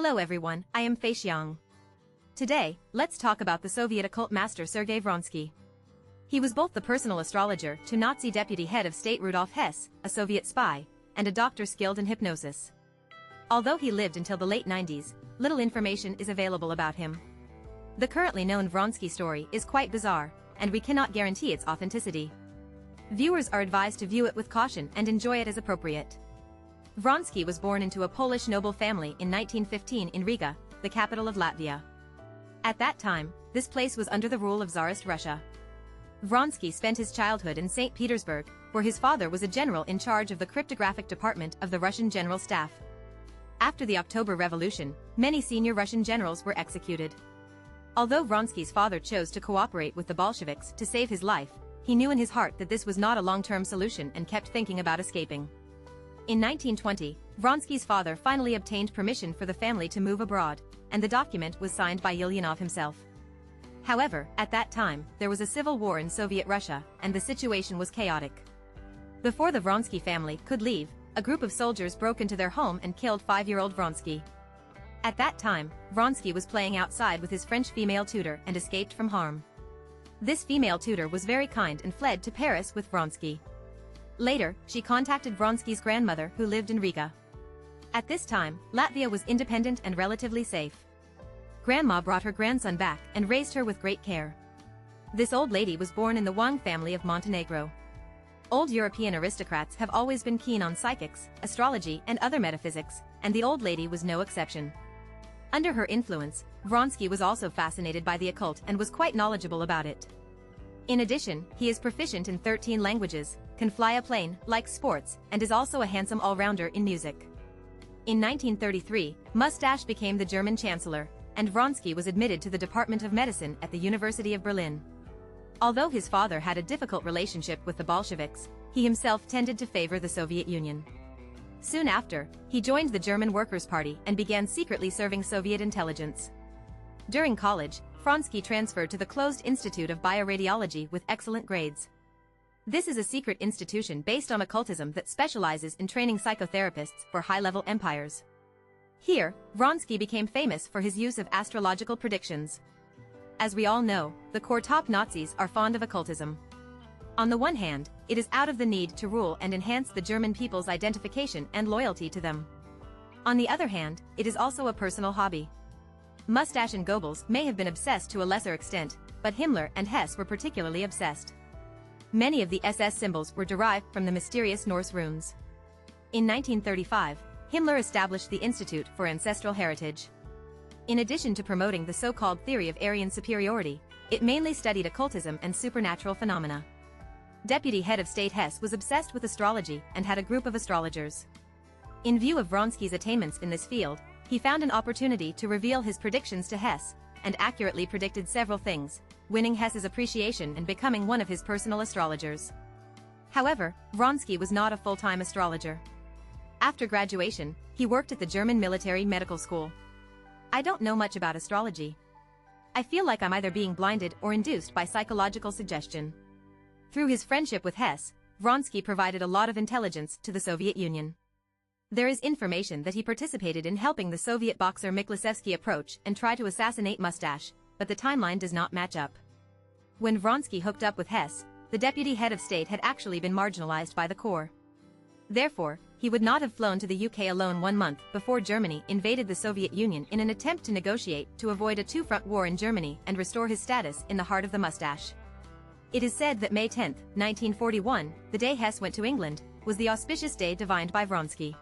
Hello everyone, I am Fei Xiang. Today, let's talk about the Soviet occult master Sergei Fronksy. He was both the personal astrologer to Nazi deputy head of state Rudolf Hess, a Soviet spy, and a doctor skilled in hypnosis. Although he lived until the late 90s, little information is available about him. The currently known Fronksy story is quite bizarre, and we cannot guarantee its authenticity. Viewers are advised to view it with caution and enjoy it as appropriate. Fronksy was born into a Polish noble family in 1915 in Riga, the capital of Latvia. At that time, this place was under the rule of Tsarist Russia. Fronksy spent his childhood in St. Petersburg, where his father was a general in charge of the cryptographic department of the Russian General Staff. After the October Revolution, many senior Russian generals were executed. Although Vronsky's father chose to cooperate with the Bolsheviks to save his life, he knew in his heart that this was not a long-term solution and kept thinking about escaping. In 1920, Vronsky's father finally obtained permission for the family to move abroad, and the document was signed by Ulyanov himself. However, at that time, there was a civil war in Soviet Russia, and the situation was chaotic. Before the Vronsky family could leave, a group of soldiers broke into their home and killed 5-year-old Vronsky. At that time, Vronsky was playing outside with his French female tutor and escaped from harm. This female tutor was very kind and fled to Paris with Vronsky. Later, she contacted Vronsky's grandmother who lived in Riga. At this time, Latvia was independent and relatively safe. Grandma brought her grandson back and raised her with great care. This old lady was born in the Wang family of Montenegro. Old European aristocrats have always been keen on psychics, astrology and other metaphysics, and the old lady was no exception. Under her influence, Vronsky was also fascinated by the occult and was quite knowledgeable about it. In addition, he is proficient in 13 languages, can fly a plane, likes sports, and is also a handsome all-rounder in music. In 1933, Mustache became the German chancellor, and Vronsky was admitted to the Department of Medicine at the University of Berlin. Although his father had a difficult relationship with the Bolsheviks, he himself tended to favor the Soviet Union. Soon after, he joined the German Workers' Party and began secretly serving Soviet intelligence. During college, Vronsky transferred to the closed Institute of Bioradiology with excellent grades. This is a secret institution based on occultism that specializes in training psychotherapists for high-level empires. Here, Vronsky became famous for his use of astrological predictions. As we all know, the core top Nazis are fond of occultism. On the one hand, it is out of the need to rule and enhance the German people's identification and loyalty to them. On the other hand, it is also a personal hobby. Mustache and Goebbels may have been obsessed to a lesser extent, but Himmler and Hess were particularly obsessed. Many of the SS symbols were derived from the mysterious Norse runes. In 1935, Himmler established the Institute for Ancestral Heritage. In addition to promoting the so-called theory of Aryan superiority, it mainly studied occultism and supernatural phenomena. Deputy head of state Hess was obsessed with astrology and had a group of astrologers. In view of Vronsky's attainments in this field, he found an opportunity to reveal his predictions to Hess, and accurately predicted several things, winning Hess's appreciation and becoming one of his personal astrologers. However, Vronsky was not a full-time astrologer. After graduation, he worked at the German military medical school. I don't know much about astrology. I feel like I'm either being blinded or induced by psychological suggestion. Through his friendship with Hess, Vronsky provided a lot of intelligence to the Soviet Union. There is information that he participated in helping the Soviet boxer Miklasevsky approach and try to assassinate Mustache, but the timeline does not match up. When Vronsky hooked up with Hess, the deputy head of state had actually been marginalized by the Corps. Therefore, he would not have flown to the UK alone 1 month before Germany invaded the Soviet Union in an attempt to negotiate to avoid a two-front war in Germany and restore his status in the heart of the Mustache. It is said that May 10, 1941, the day Hess went to England, was the auspicious day divined by Vronsky.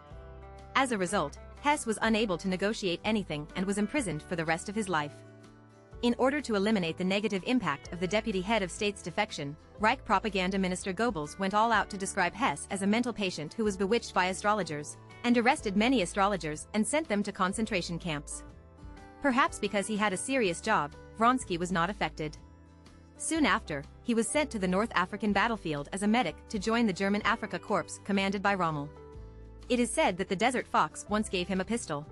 As a result, Hess was unable to negotiate anything and was imprisoned for the rest of his life. In order to eliminate the negative impact of the deputy head of state's defection, Reich propaganda minister Goebbels went all out to describe Hess as a mental patient who was bewitched by astrologers, and arrested many astrologers and sent them to concentration camps. Perhaps because he had a serious job, Vronsky was not affected. Soon after, he was sent to the North African battlefield as a medic to join the German Afrika Corps commanded by Rommel. It is said that the Desert Fox once gave him a pistol.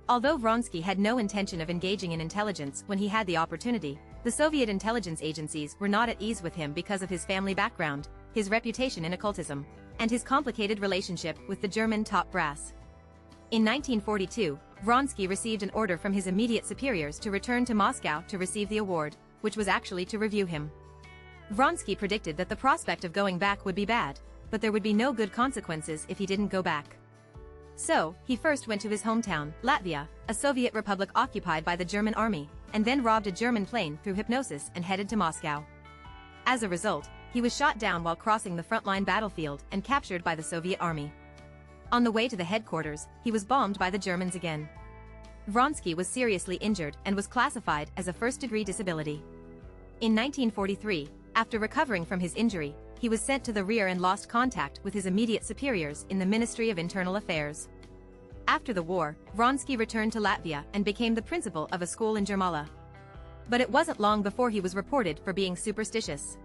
Although Vronsky had no intention of engaging in intelligence when he had the opportunity, the Soviet intelligence agencies were not at ease with him because of his family background, his reputation in occultism, and his complicated relationship with the German top brass. In 1942, Vronsky received an order from his immediate superiors to return to Moscow to receive the award, which was actually to review him. Vronsky predicted that the prospect of going back would be bad, but there would be no good consequences if he didn't go back. So, he first went to his hometown, Latvia, a Soviet republic occupied by the German army, and then robbed a German plane through Hypnosis and headed to Moscow. As a result, he was shot down while crossing the frontline battlefield and captured by the Soviet army. On the way to the headquarters, he was bombed by the Germans again. Vronsky was seriously injured and was classified as a first-degree disability. In 1943, after recovering from his injury, he was sent to the rear and lost contact with his immediate superiors in the Ministry of Internal Affairs. After the war, Vronsky returned to Latvia and became the principal of a school in Jermala. But it wasn't long before he was reported for being superstitious.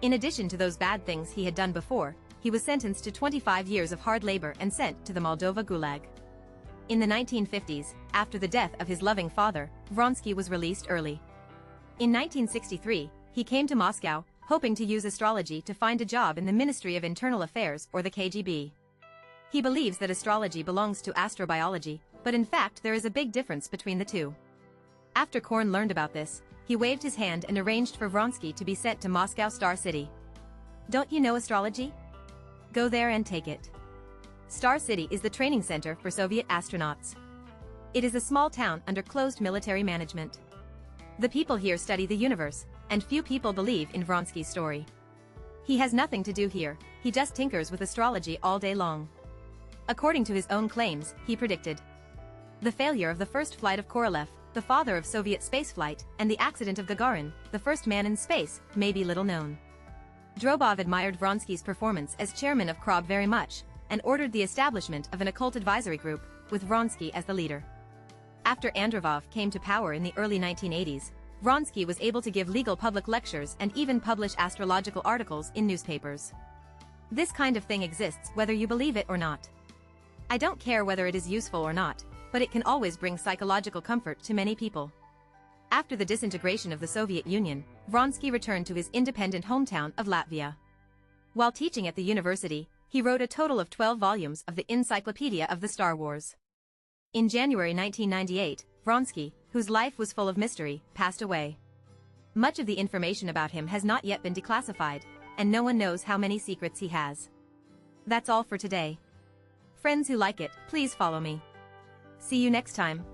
In addition to those bad things he had done before, he was sentenced to 25 years of hard labor and sent to the Moldova Gulag. In the 1950s, after the death of his loving father, Vronsky was released early. In 1963, he came to Moscow, hoping to use astrology to find a job in the Ministry of Internal Affairs or the KGB. He believes that astrology belongs to astrobiology, but in fact there is a big difference between the two. After Korn learned about this, he waved his hand and arranged for Vronsky to be sent to Moscow Star City. Don't you know astrology? Go there and take it. Star City is the training center for Soviet astronauts. It is a small town under closed military management. The people here study the universe, and few people believe in Vronsky's story. He has nothing to do here, he just tinkers with astrology all day long. According to his own claims, he predicted the failure of the first flight of Korolev, the father of Soviet spaceflight, and the accident of Gagarin, the first man in space, may be little known. Drobov admired Vronsky's performance as chairman of KROB very much, and ordered the establishment of an occult advisory group, with Vronsky as the leader. After Andropov came to power in the early 1980s, Vronsky was able to give legal public lectures and even publish astrological articles in newspapers. This kind of thing exists whether you believe it or not. I don't care whether it is useful or not, but it can always bring psychological comfort to many people. After the disintegration of the Soviet Union, Vronsky returned to his independent hometown of Latvia. While teaching at the university, he wrote a total of 12 volumes of the Encyclopedia of the Star Wars. In January 1998, Vronsky, whose life was full of mystery, passed away. Much of the information about him has not yet been declassified, and no one knows how many secrets he has. That's all for today. Friends who like it, please follow me. See you next time.